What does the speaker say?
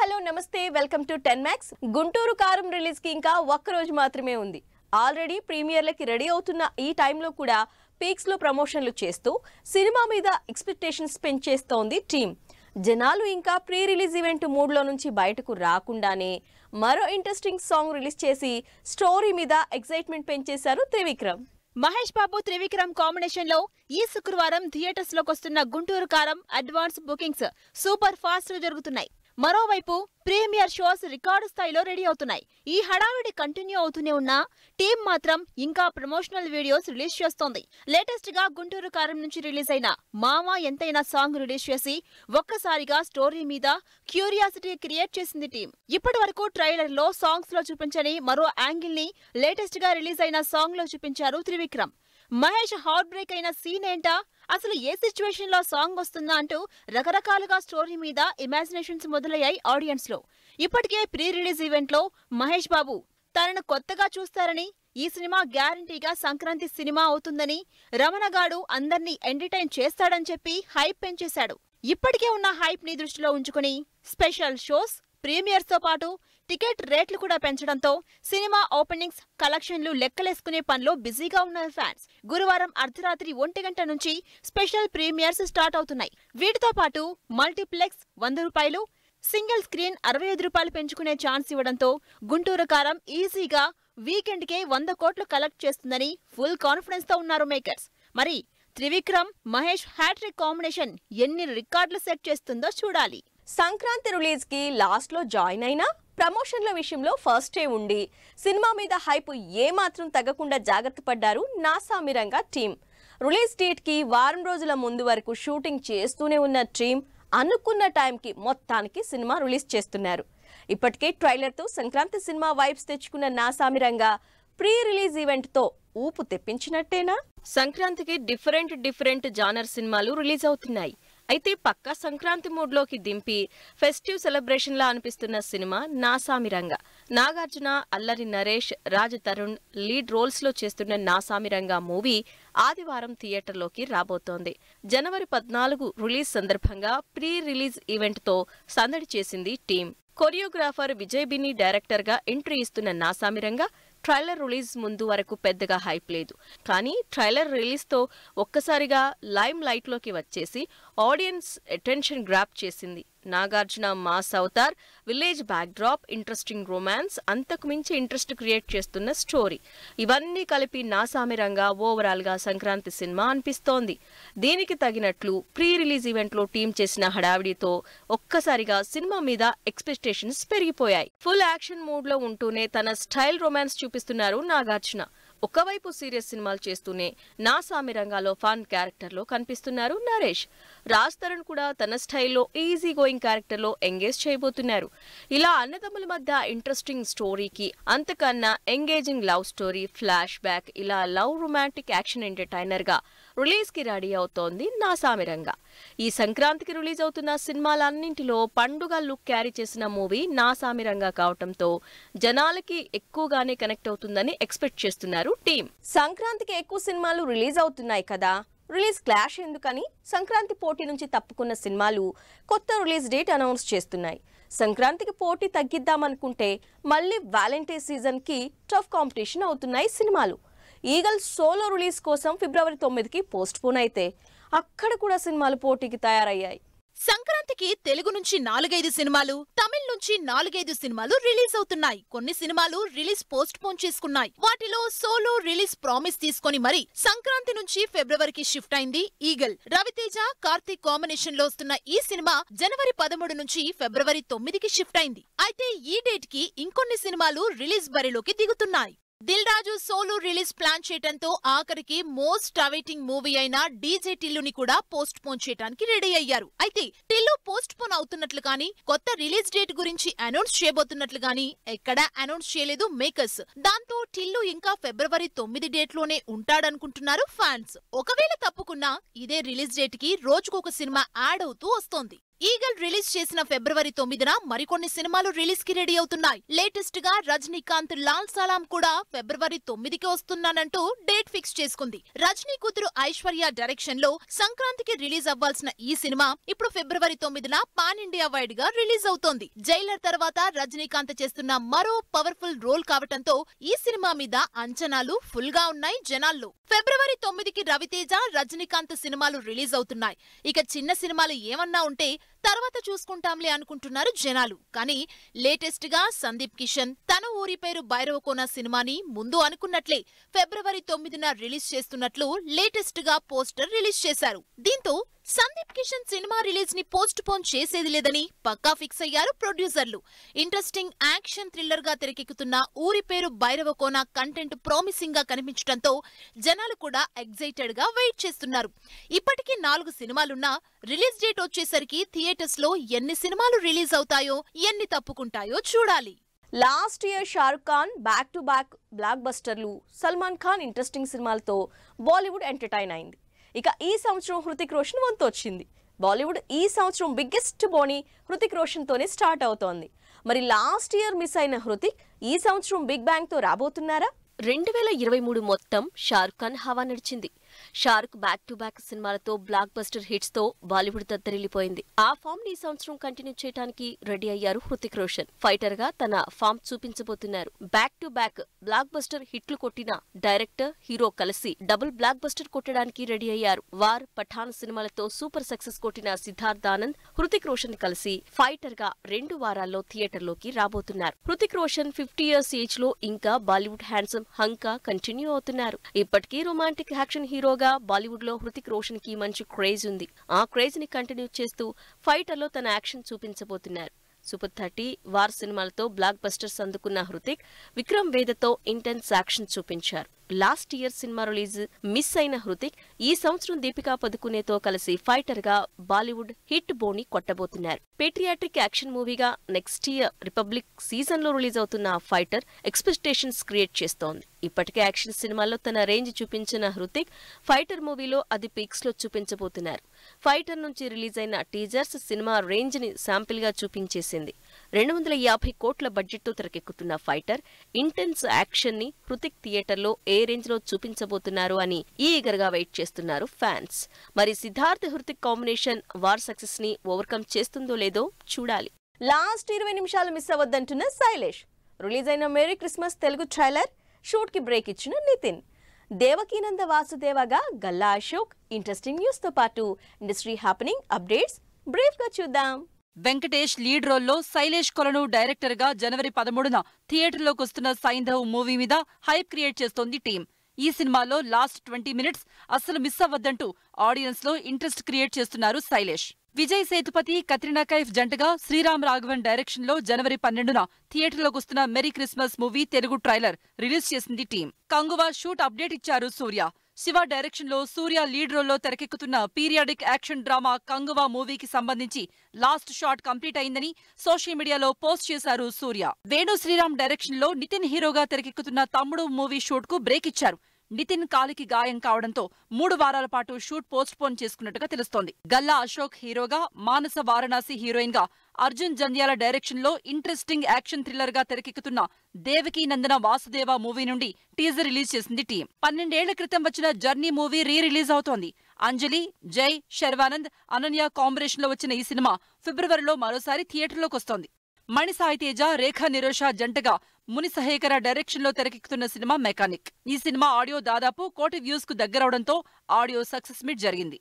Hello నమస్తే welcome to 10 Max. Guntur కారం release కి ఇంకా ఒక్క రోజు మాత్రమే ఉంది. ఆల్రెడీ ప్రీమియర్లకి రెడీ అవుతున్న ఈ టైంలో కూడా పీక్స్ లో ప్రమోషన్లు చేస్తూ సినిమా మీద ఎక్స్పెక్టేషన్స్ పెంచేస్తోంది టీమ్. జనాలు ఇంకా ప్రీ రిలీజ్ ఈవెంట్ మూడ్ లో నుంచి బయటకు రాకుండానే మరో ఇంట్రెస్టింగ్ సాంగ్ రిలీజ్ చేసి స్టోరీ మీద ఎక్సైట్మెంట్ పెంచేశారు త్రివిక్రమ్. మహేష్ బాబు త్రివిక్రమ్ కాంబినేషన్ లో ఈ శుక్రవారం థియేటర్స్ లోకి వస్తున్న గుంటూరు కారం అడ్వాన్స్ బుకింగ్స్ సూపర్ ఫాస్ట్ గా జరుగుతున్నాయి. మరోవైపు ప్రీమియర్ షోస్ రికార్డు స్థాయిలో రెడీ అవుతున్నాయి. ఈ హడావిడి కంటిన్యూ అవుతూనే ఉన్నా టీం మాత్రం ఇంకా ప్రమోషనల్ వీడియోస్ రిలీజ్ చేస్తోంది. లేటెస్ట్ గా గుంటూరు కారం నుంచి రిలీజ్ అయిన మావా ఎంతైనా సాంగ్ రిలీజ్ చేసి ఒక్కసారిగా స్టోరీ మీద క్యూరియాసిటీ క్రియేట్ చేసింది టీం. ఇప్పటి వరకు ట్రైలర్ లో సాంగ్స్ లో చూపించని మరో యాంగిల్ ని లేటెస్ట్ గా రిలీజ్ అయిన సాంగ్ లో చూపించారు త్రివిక్రమ్. మహేష్ హార్ట్ బ్రేక్ అయిన సీన్ ఏంటా, అసలు ఏ సిచ్యువేషన్ లో సాంగ్ వస్తుందా అంటూ రకరకాలుగా స్టోరీ మీద ఇమాజినేషన్స్ మొదలయ్యాయి ఆడియన్స్ లో. ఇప్పటికే ప్రీ రిలీజ్ ఈవెంట్ లో మహేష్ బాబు తనను కొత్తగా చూస్తారని, ఈ సినిమా గ్యారంటీగా సంక్రాంతి సినిమా అవుతుందని, రమణగాడు అందర్నీ ఎంటర్టైన్ చేస్తాడని చెప్పి హైప్ పెంచేశాడు. ఇప్పటికే ఉన్న హైప్ ని దృష్టిలో ఉంచుకుని స్పెషల్ షోస్, ప్రీమియర్స్ తో పాటు టికెట్ రేట్లు కూడా పెంచడంతో సినిమా ఓపెనింగ్స్, కలెక్షన్లు లెక్కలేసుకునే పనిలో బిజీగా ఉన్నారు ఫ్యాన్స్. గురువారం అర్ధరాత్రి 1 గంట నుంచి స్పెషల్ ప్రీమియర్స్ స్టార్ట్ అవుతున్నాయి. వీటితో పాటు మల్టీప్లెక్స్ 100 రూపాయలు, సింగిల్ స్క్రీన్ 65 రూపాయలు పెంచుకునే ఛాన్స్ ఇవ్వడంతో గుంటూరు కారం ఈజీగా వీకెండ్ కే 100 కోట్లు కలెక్ట్ చేస్తుందని ఫుల్ కాన్ఫిడెన్స్ తో ఉన్నారు మేకర్స్. మరి త్రివిక్రమ్ మహేష్ హ్యాట్రిక్ కాంబినేషన్ ఎన్ని రికార్డులు సెట్ చేస్తుందో చూడాలి. సంక్రాంతి రిలీజ్ కి లాస్ట్ లో జాయిన్ అయినా ప్రమోషన్ల విషయంలో ఫస్టే ఉండి సినిమా మీద హైప్ ఏమాత్రం తగ్గకుండా జాగ్రత్త పడ్డారు నాసామిరంగా టీం. రిలీజ్ డేట్ కి వారం రోజుల ముందు వరకు షూటింగ్ చేస్తూనే ఉన్న టీం అనుకున్న టైంకి మొత్తానికి సినిమా రిలీజ్ చేస్తున్నారు. ఇప్పటికే ట్రైలర్ తో సంక్రాంతి సినిమా వైబ్స్ తెచ్చుకున్న నాసామిరంగా ప్రీ రిలీజ్ ఈవెంట్ తో ఊపు తెప్పించినట్టేనా? సంక్రాంతికి డిఫరెంట్ జానర్ సినిమాలు రిలీజ్ అవుతున్నాయి. అయితే పక్కా సంక్రాంతి మూడ్ లోకి దింపి ఫెస్టివ్ సెలబ్రేషన్ లా అనిపిస్తున్న cinema Naa Saami Ranga. Nagarjuna, Allari Naresh, Raj Tarun lead roles లో చేస్తున్న నాసామిరంగా మూవీ ఆదివారం థియేటర్లోకి రాబోతోంది. జనవరి 14 రిలీజ్ సందర్భంగా ప్రీ రిలీజ్ ఈవెంట్ తో సందడి చేసింది టీం. కొరియోగ్రాఫర్ విజయ్ బిని డైరెక్టర్ గా ఎంట్రీ ఇస్తున్న నాసామిరంగా ట్రైలర్ రిలీజ్ ముందు వరకు పెద్దగా హైప్ లేదు. కానీ ట్రైలర్ రిలీజ్ తో ఒక్కసారిగా లైమ్ లైట్ లోకి వచ్చేసి ఆడియన్స్ అటెన్షన్ గ్రాప్ చేసింది. Nagarjuna mass Avatar, village back drop, interesting romance, అంతకు మించి ఇంట్రెస్ట్ క్రియేట్ చేస్తున్న స్టోరీ, ఇవన్నీ కలిపి నాసామిరంగా ఓవరాల్ గా సంక్రాంతి సినిమా అనిపిస్తోంది. దీనికి తగినట్లు ప్రీ రిలీజ్ ఈవెంట్ లో టీం చేసిన హడావిడితో ఒక్కసారిగా సినిమా మీద ఎక్స్పెక్టేషన్స్ పెరిగిపోయాయి. ఫుల్ యాక్షన్ మూడ్ లో ఉంటూనే తన స్టైల్ రొమాన్స్ చూపిస్తున్నారు నాగార్జున. ఒకవైపు సీరియస్ సినిమాలు చేస్తూనే నాసామిరంగాలో ఫన్ క్యారెక్టర్ లో కనిపిస్తున్నారు నరేష్. రాజ్ తరుణ్ కూడా తన స్టైల్లో ఈజీ గోయింగ్ క్యారెక్టర్ లో ఎంగేజ్ చేయబోతున్నారు. ఇలా అన్నదమ్ముల మధ్య ఇంట్రెస్టింగ్ స్టోరీకి అంతకన్నా engaging love story, flash back, ఇలా లవ్ రొమాంటిక్ యాక్షన్ ఎంటర్టైనర్ గా రిలీజ్ కి రెడీ అవుతోంది నాసామిరంగా. ఈ సంక్రాంతికి రిలీజ్ అవుతున్న సినిమాలన్నింటిలో పండుగ లుక్ క్యారీ చేసిన మూవీ నాసామిరంగా కావటంతో జనాలకి ఎక్కువగానే కనెక్ట్ అవుతుందని ఎక్స్పెక్ట్ చేస్తున్నారు టీం. సంక్రాంతికి ఎక్కువ సినిమాలు రిలీజ్ అవుతున్నాయి కదా, రిలీజ్ క్లాష్ ఎందుకని సంక్రాంతి పోటీ నుంచి తప్పుకున్న సినిమాలు కొత్త రిలీజ్ డేట్ అనౌన్స్ చేస్తున్నాయి. సంక్రాంతికి పోటీ తగ్గిద్దామనుకుంటే మళ్ళీ వ్యాలంటైన్స్ సీజన్ కి టఫ్ కాంపిటీషన్ అవుతున్నాయి సినిమాలు. ఈగల్ సోలో రిలీజ్ కోసం ఫిబ్రవరి 9కి పోస్ట్ పోన్ అయితే అక్కడ కూడా సినిమాలు పోటీకి తయారయ్యాయి. సంక్రాంతికి తెలుగు నుంచి 4-5 సినిమాలు, తమిళ నుంచి 4-5 సినిమాలు రిలీజ్ అవుతున్నాయి. కొన్ని సినిమాలు రిలీజ్ పోస్ట్ పోన్ చేసుకున్నాయి. వాటిలో సోలో రిలీజ్ ప్రామిస్ తీసుకొని మరి సంక్రాంతి నుంచి ఫిబ్రవరికి షిఫ్ట్ అయింది ఈగల్. రవితేజ, కార్తీక్ కాంబినేషన్ లో వస్తున్న ఈ సినిమా జనవరి 13 నుంచి ఫిబ్రవరి 9కి షిఫ్ట్ అయింది. అయితే ఈ డేట్ కి ఇంకొన్ని సినిమాలు రిలీజ్ బరిలోకి దిగుతున్నాయి. Dil Raju solo release plan చేయడంతో ఆఖరికి మోస్ట్ అవైటింగ్ మూవీ అయిన డీజే టిల్లుని కూడా పోస్ట్ పోన్ చేయడానికి రెడీ అయ్యారు. అయితే టిల్లు పోస్ట్ పోన్ అవుతున్నట్లు గానీ, కొత్త రిలీజ్ డేట్ గురించి అనౌన్స్ చేయబోతున్నట్లు గానీ ఎక్కడా అనౌన్స్ చేయలేదు మేకర్స్. దాంతో టిల్లు ఇంకా ఫిబ్రవరి 9 డేట్ లోనే ఉంటాడనుకుంటున్నారు ఫ్యాన్స్. ఒకవేళ తప్పుకున్నా ఇదే రిలీజ్ డేట్ కి రోజుకొక సినిమా యాడ్ అవుతూ వస్తోంది. ఈగల్ రిలీజ్ చేసిన ఫిబ్రవరి 9న మరికొన్ని సినిమాలు రిలీజ్ కి రెడీ అవుతున్నాయి. లేటెస్ట్ గా రజనీకాంత్ లాల్ సలాం కూడా ఫిబ్రవరి 9కి వస్తున్నానంటూ డేట్ ఫిక్స్ చేసుకుంది. రజనీ కూతురు ఐశ్వర్య డైరెక్షన్ లో సంక్రాంతికి రిలీజ్ అవ్వాల్సిన ఈ సినిమా ఇప్పుడు ఫిబ్రవరి 9న పాన్ ఇండియా వైడ్ గా రిలీజ్ అవుతోంది. జైలర్ తర్వాత రజనీకాంత్ చేస్తున్న మరో పవర్ఫుల్ రోల్ కావటంతో ఈ సినిమా మీద అంచనాలు ఫుల్ గా ఉన్నాయి జనాల్లో. ఫిబ్రవరి 9కి రవితేజ, రజనీకాంత్ సినిమాలు రిలీజ్ అవుతున్నాయి. ఇక చిన్న సినిమాలు ఏమన్నా ఉంటే తర్వాత చూసుకుంటాంలే అనుకుంటున్నారు జనాలు. కానీ లేటెస్ట్ గా సందీప్ కిషన్ తన ఊరి పేరు భైరవకోన సినిమాని ముందు అనుకున్నట్లే ఫిబ్రవరి 9న రిలీజ్ చేస్తున్నట్లు లేటెస్ట్ గా పోస్టర్ రిలీజ్ చేశారు. దీంతో సందీప్ కిషన్ సినిమా రిలీజ్ ని పోస్ట్ పోన్ చేసేది లేదని పక్కా ఫిక్స్ అయ్యారు ప్రొడ్యూసర్లు. ఇంట్రెస్టింగ్ యాక్షన్ థ్రిల్లర్ గా తెరకెక్కుతున్న ఊరి పేరు భైరవకోన కంటెంట్ ప్రామిసింగ్ గా కనిపించడంతో జనాలు కూడా ఎగ్జైటెడ్ గా వెయిట్ చేస్తున్నారు. ఇప్పటికీ 4 సినిమాలున్నా రిలీజ్ డేట్ వచ్చేసరికి థియేటర్స్ లో ఎన్ని సినిమాలు రిలీజ్ అవుతాయో, ఎన్ని తప్పుకుంటాయో చూడాలి. Last year Shahrukh Khan back to back బ్లాక్ బస్టర్లు, సల్మాన్ ఖాన్ ఇంట్రెస్టింగ్ సినిమాలతో బాలీవుడ్ ఎంటర్టైన్ అయింది. ఇక ఈ సంవత్సరం హృతిక్ రోషన్ వంతు వచ్చింది. బాలీవుడ్ ఈ సంవత్సరం బిగ్గెస్ట్ బోనీ హృతిక్ రోషన్ తోనే స్టార్ట్ అవుతోంది. మరి లాస్ట్ ఇయర్ మిస్ అయిన హృతిక్ ఈ సంవత్సరం బిగ్ బ్యాంగ్ తో రాబోతున్నారా? 2023 మొత్తం షారుఖ్ ఖాన్ హవా నడిచింది. షారుఖ్ బ్యాక్ టు బ్యాక్ సినిమాలతో బ్లాక్ బస్టర్ హిట్స్ తో బాలీవుడ్ దద్దరిల్లిపోయింది. ఆ ఫామ్ ని సంవత్సరం కంటిన్యూ చేయడానికి రెడీ అయ్యారు హృతిక్ రోషన్. ఫైటర్ గా తన ఫామ్ చూపించబోతున్నారు. Back to back blockbuster హిట్లు కొట్టిన డైరెక్టర్, హీరో కలిసి డబుల్ బ్లాక్ బస్టర్ కొట్టడానికి రెడీ అయ్యారు. వార్, పఠాన్ సినిమాలతో సూపర్ సక్సెస్ కొట్టిన సిద్ధార్థ్ ఆనంద్ హృతిక్ రోషన్ కలిసి ఫైటర్ గా 2 వారాల్లో థియేటర్ లోకి రాబోతున్నారు. హృతిక్ రోషన్ 50 years ఏజ్ లో ఇంకా బాలీవుడ్ హ్యాండ్సమ్ హంకా కంటిన్యూ అవుతున్నారు. ఇప్పటికీ రొమాంటిక్ యాక్షన్ హీరోగా బాలీవుడ్ లో హృతిక్ రోషన్ కి మంచి క్రేజ్ ఉంది. ఆ క్రేజ్ ని కంటిన్యూ చేస్తూ ఫైటర్ లో తన యాక్షన్ చూపించబోతున్నారు. సూపర్ 30, వార్ సినిమాలతో బ్లాక్ బస్టర్స్ అందుకున్న హృతిక్ విక్రమ్ వేదతో ఇంటెన్స్ యాక్షన్ చూపించారు. Last year cinema release miss అయిన హృతిక్ ఈ సంవత్సరం దీపికా పదుకునేతో కలిసి ఫైటర్ గా బాలీవుడ్ హిట్ బోని కొట్టబోతున్నారు. పేట్రియాట్రిక్ యాక్షన్ మూవీగా నెక్స్ట్ ఇయర్ రిపబ్లిక్ సీజన్ లో రిలీజ్ అవుతున్న ఫైటర్ ఎక్స్పెక్టేషన్స్ క్రియేట్ చేస్తోంది. ఇప్పటికే యాక్షన్ సినిమాల్లో తన రేంజ్ చూపించిన హృతిక్ ఫైటర్ మూవీలో అది పీక్స్ లో చూపించబోతున్నారు. ఫైటర్ నుంచి రిలీజ్ అయిన టీజర్స్ సినిమా రేంజ్ ని శాంపిల్ గా చూపించేసింది. 250 కోట్ల బడ్జెట్ తో తెరకెక్కుతున్న ఫైటర్ ఇంటెన్స్ యాక్షన్ ని హృతిక్ థియేటర్ లో ఏ రేంజ్ లో చూపించబోతున్నారు అని ఈగర్ గా వెయిట్ చేస్తున్నారు ఫ్యాన్స్. మరి Siddharth Hrithik combination war success ని ఓవర్కమ్ చేస్తుందో లేదో చూడాలి. లాస్ట్ 20 నిమిషాలు మిస్ అవ్వద్దంటున్న శైలేష్. రిలీజ్ అయిన merry Christmas Telugu trailer shoot కి బ్రేక్ ఇచ్చిన నితిన్. దేవకీనంద వాసుదేవగా గల్లా అశోక్. ఇంట్రెస్టింగ్ న్యూస్ తో పాటు ఇండస్ట్రీ హ్యాపెనింగ్ అప్డేట్స్ బ్రీఫ్ గా చూద్దాం. వెంకటేష్ లీడ్ రోల్లో శైలేష్ కొలను డైరెక్టర్ గా జనవరి 13న థియేటర్లోకి వస్తున్న సైంధవ్ మూవీ మీద హైప్ క్రియేట్ చేస్తోంది టీం. ఈ సినిమాలో లాస్ట్ 20 minutes అస్సలు మిస్ అవ్వద్దంటూ ఆడియన్స్ లో ఇంట్రెస్ట్ క్రియేట్ చేస్తున్నారు శైలేష్. విజయ్ సేతుపతి, కత్రినా కైఫ్ జంటగా శ్రీరామ్ రాఘవన్ డైరెక్షన్ లో జనవరి 12న థియేటర్లోకి వస్తున్న Merry Christmas movie Telugu trailer release చేసింది టీం. కంగువా షూట్ అప్డేట్ ఇచ్చారు సూర్య. శివ డైరెక్షన్ లో సూర్య లీడ్ రోల్లో తెరకెక్కుతున్న పీరియాడిక్ యాక్షన్ డ్రామా కంగువా మూవీకి సంబంధించి లాస్ట్ షాట్ కంప్లీట్ అయిందని సోషల్ మీడియాలో పోస్ట్ చేశారు సూర్య. వేణు శ్రీరామ్ డైరెక్షన్ లో నితిన్ హీరోగా తెరకెక్కుతున్న తమ్ముడు మూవీ షూట్ కు బ్రేక్ ఇచ్చారు. నితిన్ కాలికి గాయం కావడంతో 3 వారాల పాటు షూట్ పోస్ట్ పోన్ చేసుకున్నట్టుగా తెలుస్తోంది. గల్లా అశోక్ హీరోగా, మానస వారణాసి హీరోయిన్ గా అర్జున్ జంధ్యాల డైరెక్షన్ లో ఇంట్రెస్టింగ్ యాక్షన్ థ్రిల్లర్ గా తెరకెక్కుతున్న దేవకీ నందన వాసుదేవ మూవీ నుండి టీజర్ రిలీజ్ చేసింది టీం. 12 ఏళ్ల క్రితం వచ్చిన జర్నీ మూవీ రిలీజ్ అవుతోంది. అంజలి, జై, శర్వానంద్, అనన్య కాంబినేషన్ లో వచ్చిన ఈ సినిమా ఫిబ్రవరిలో మరోసారి థియేటర్లోకి వస్తోంది. మణిసాయి తేజ, రేఖా నిరోష జంటగా ముని సహేకర డైరెక్షన్ లో తెరకెక్కుతున్న సినిమా మెకానిక్. ఈ సినిమా ఆడియో దాదాపు 1 కోటి వ్యూస్ కు దగ్గరవడంతో ఆడియో సక్సెస్ మీట్ జరిగింది.